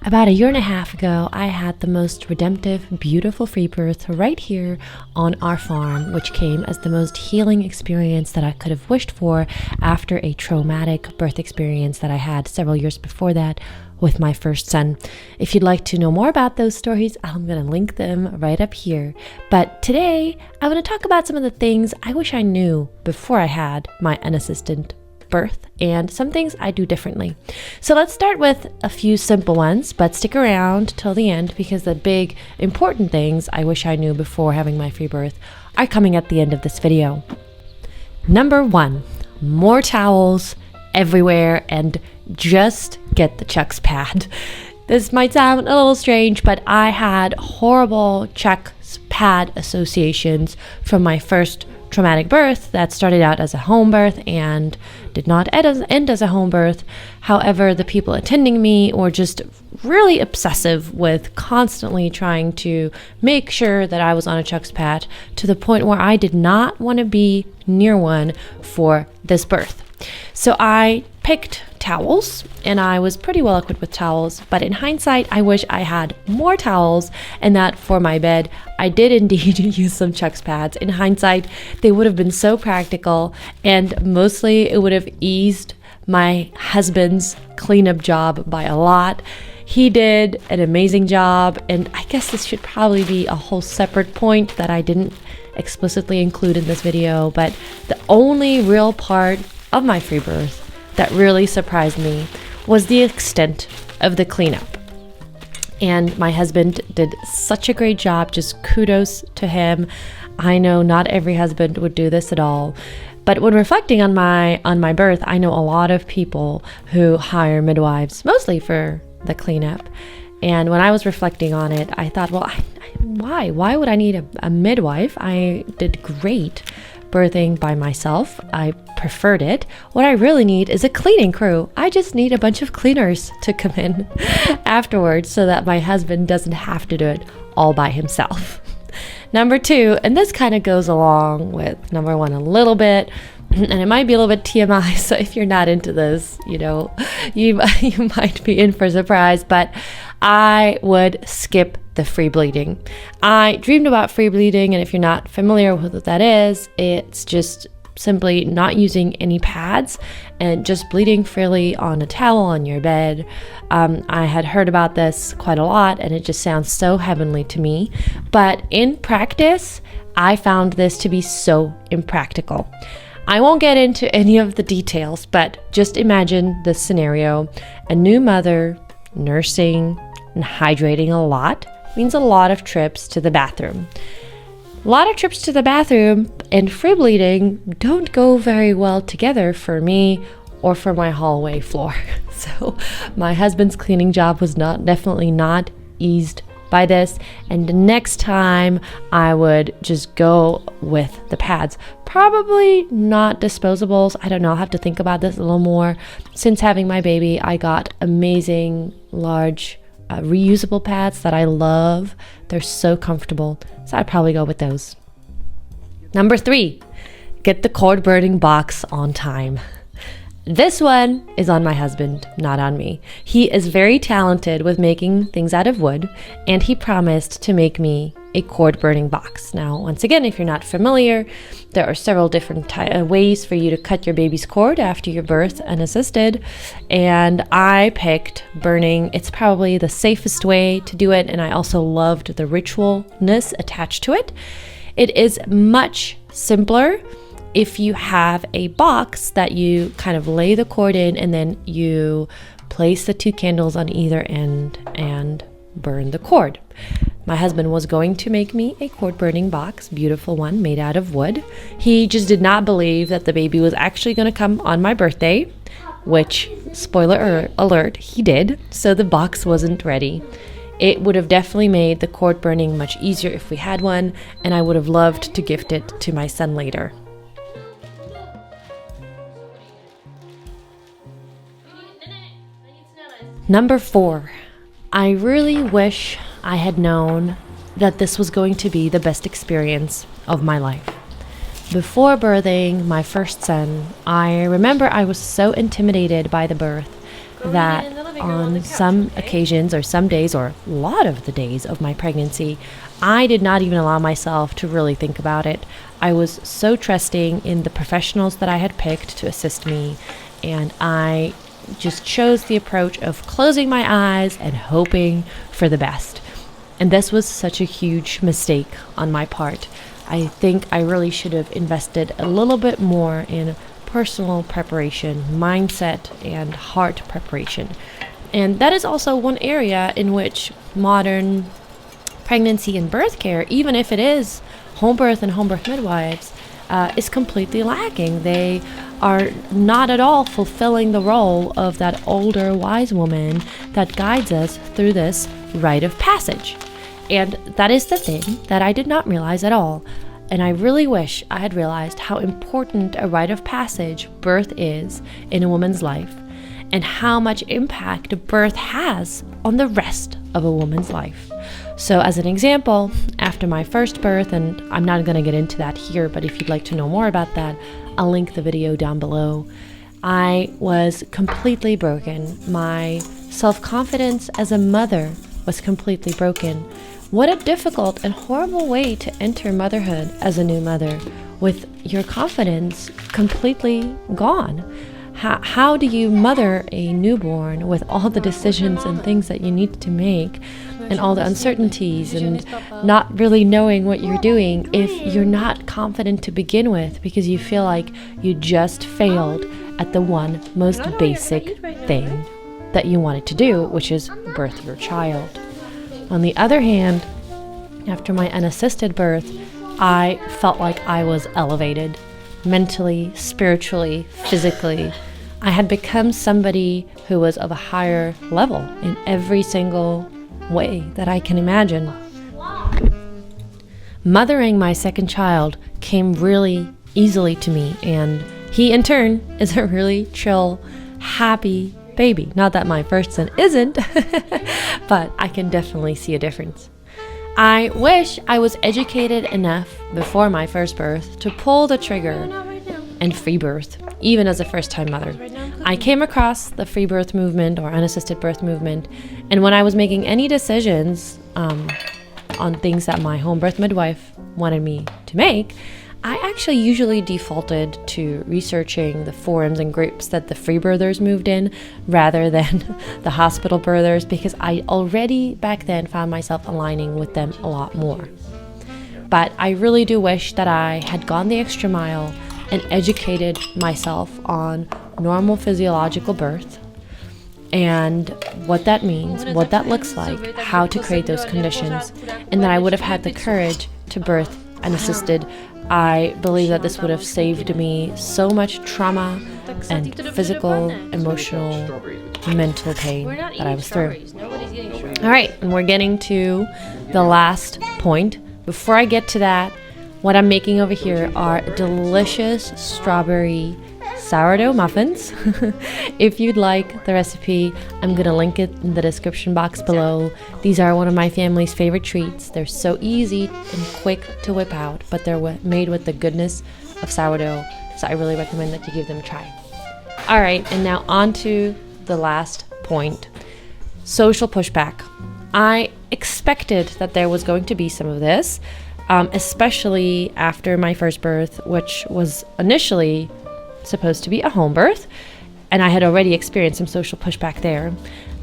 About a year and a half ago, I had the most redemptive, beautiful free birth right here on our farm, which came as the most healing experience that I could have wished for after a traumatic birth experience that I had several years before that with my first son. If you'd like to know more about those stories, I'm going to link them right up here. But today, I'm going to talk about some of the things I wish I knew before I had my unassisted birth and some things I do differently. So let's start with a few simple ones, but stick around till the end because the big important things I wish I knew before having my free birth are coming at the end of this video. Number 1, more towels everywhere and just get the Chucks pad. This might sound a little strange, but I had horrible Chucks pad associations from my first traumatic birth that started out as a home birth and did not end as a home birth. However, the people attending me were just really obsessive with constantly trying to make sure that I was on a Chucks pad to the point where I did not want to be near one for this birth. So I picked towels, and I was pretty well equipped with towels, but in hindsight, I wish I had more towels and that for my bed, I did indeed use some Chucks pads. In hindsight, they would have been so practical, and mostly it would have eased my husband's cleanup job by a lot. He did an amazing job, and I guess this should probably be a whole separate point that I didn't explicitly include in this video, but the only real part of my free birth that really surprised me was the extent of the cleanup. And my husband did such a great job. Just kudos to him. I know not every husband would do this at all. But when reflecting on my birth, I know a lot of people who hire midwives, mostly for the cleanup. And when I was reflecting on it, I thought, well, why? Why would I need a midwife? I did great birthing by myself. I preferred it. What I really need is a cleaning crew. I just need a bunch of cleaners to come in afterwards so that my husband doesn't have to do it all by himself. Number 2, and this kind of goes along with number 1 a little bit, and it might be a little bit TMI, so if you're not into this, you might be in for a surprise, but I would skip the free bleeding. I dreamed about free bleeding, and if you're not familiar with what that is, it's just simply not using any pads and just bleeding freely on a towel on your bed. I had heard about this quite a lot, and it just sounds so heavenly to me. But in practice, I found this to be so impractical. I won't get into any of the details, but just imagine this scenario. A new mother nursing and hydrating a lot means a lot of trips to the bathroom. A lot of trips to the bathroom and free bleeding don't go very well together for me or for my hallway floor. So my husband's cleaning job was definitely not eased by this. And the next time I would just go with the pads. Probably not disposables. I don't know. I'll have to think about this a little more. Since having my baby, I got amazing large reusable pads that I love. They're so comfortable. So I'd probably go with those. Number 3, get the cord burning box on time. This one is on my husband, not on me. He is very talented with making things out of wood, and he promised to make me a cord burning box. Now, once again, if you're not familiar, there are several different ways for you to cut your baby's cord after your birth unassisted, and I picked burning. It's probably the safest way to do it, and I also loved the ritualness attached to it. It is much simpler if you have a box that you kind of lay the cord in, and then you place the 2 candles on either end and burn the cord. My husband was going to make me a cord burning box, beautiful one made out of wood. He just did not believe that the baby was actually going to come on my birthday, which, spoiler alert, he did, so the box wasn't ready. It would have definitely made the cord burning much easier if we had one, and I would have loved to gift it to my son later. Number 4, I really wish I had known that this was going to be the best experience of my life. Before birthing my first son, I remember I was so intimidated by the birth that on some occasions or some days or a lot of the days of my pregnancy, I did not even allow myself to really think about it. I was so trusting in the professionals that I had picked to assist me, and I just chose the approach of closing my eyes and hoping for the best. And this was such a huge mistake on my part. I think I really should have invested a little bit more in personal preparation, mindset, and heart preparation. And that is also one area in which modern pregnancy and birth care, even if it is home birth and home birth midwives, is completely lacking. They are not at all fulfilling the role of that older wise woman that guides us through this rite of passage. And that is the thing that I did not realize at all. And I really wish I had realized how important a rite of passage birth is in a woman's life, and how much impact birth has on the rest of a woman's life. So as an example, after my first birth, and I'm not going to get into that here, but if you'd like to know more about that, I'll link the video down below. I was completely broken. My self-confidence as a mother was completely broken. What a difficult and horrible way to enter motherhood as a new mother, with your confidence completely gone. How do you mother a newborn with all the decisions and things that you need to make, and all the uncertainties, and not really knowing what you're doing if you're not confident to begin with, because you feel like you just failed at the one most basic thing that you wanted to do, which is birth your child. On the other hand, after my unassisted birth, I felt like I was elevated mentally, spiritually, physically. I had become somebody who was of a higher level in every single way that I can imagine. Mothering my second child came really easily to me, and he in turn is a really chill, happy baby. Not that my first son isn't, but I can definitely see a difference. I wish I was educated enough before my first birth to pull the trigger and free birth, even as a first-time mother. I came across the free birth movement or unassisted birth movement, and when I was making any decisions on things that my home birth midwife wanted me to make, I actually usually defaulted to researching the forums and groups that the free birthers moved in rather than the hospital birthers, because I already back then found myself aligning with them a lot more. But I really do wish that I had gone the extra mile and educated myself on normal physiological birth and what that means, what that looks like, how to create those conditions, and that I would have had the courage to birth unassisted. I believe that this would have saved me so much trauma and physical, emotional, mental pain that I was through. All right, and we're getting to the last point. Before I get to that, what I'm making over here are delicious strawberry sourdough muffins. If you'd like the recipe, I'm going to link it in the description box below. These are one of my family's favorite treats. They're so easy and quick to whip out, but they're made with the goodness of sourdough, so I really recommend that you give them a try. All right, and now on to the last point, social pushback. I expected that there was going to be some of this, especially after my first birth, which was initially supposed to be a home birth, and I had already experienced some social pushback there.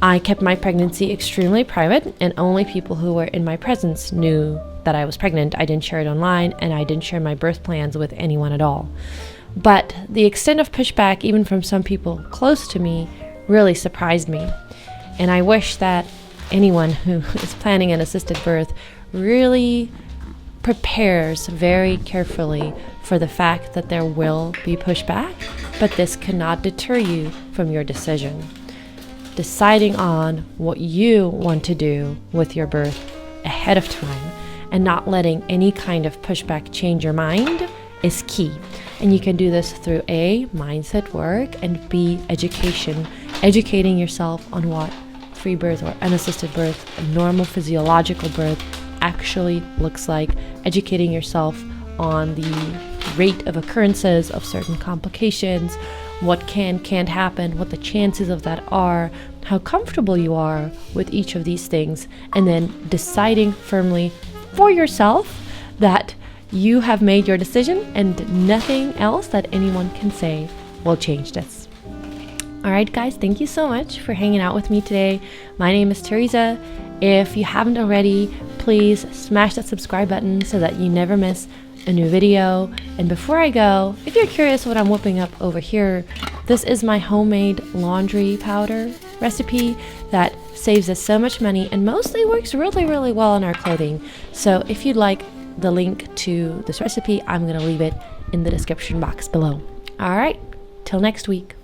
I kept my pregnancy extremely private, and only people who were in my presence knew that I was pregnant. I didn't share it online, and I didn't share my birth plans with anyone at all. But the extent of pushback, even from some people close to me, really surprised me. And I wish that anyone who is planning an assisted birth really prepares very carefully for the fact that there will be pushback, but this cannot deter you from your decision. Deciding on what you want to do with your birth ahead of time and not letting any kind of pushback change your mind is key. And you can do this through A, mindset work, and B, educating yourself on what free birth or unassisted birth, a normal physiological birth actually looks like, educating yourself on the rate of occurrences of certain complications, what can't happen, what the chances of that are, how comfortable you are with each of these things, and then deciding firmly for yourself that you have made your decision and nothing else that anyone can say will change this. All right, guys, thank you so much for hanging out with me today. My name is Teresa. If you haven't already, please smash that subscribe button so that you never miss a new video. And before I go, if you're curious what I'm whipping up over here, this is my homemade laundry powder recipe that saves us so much money and mostly works really, really well on our clothing. So if you'd like the link to this recipe, I'm going to leave it in the description box below. All right, till next week.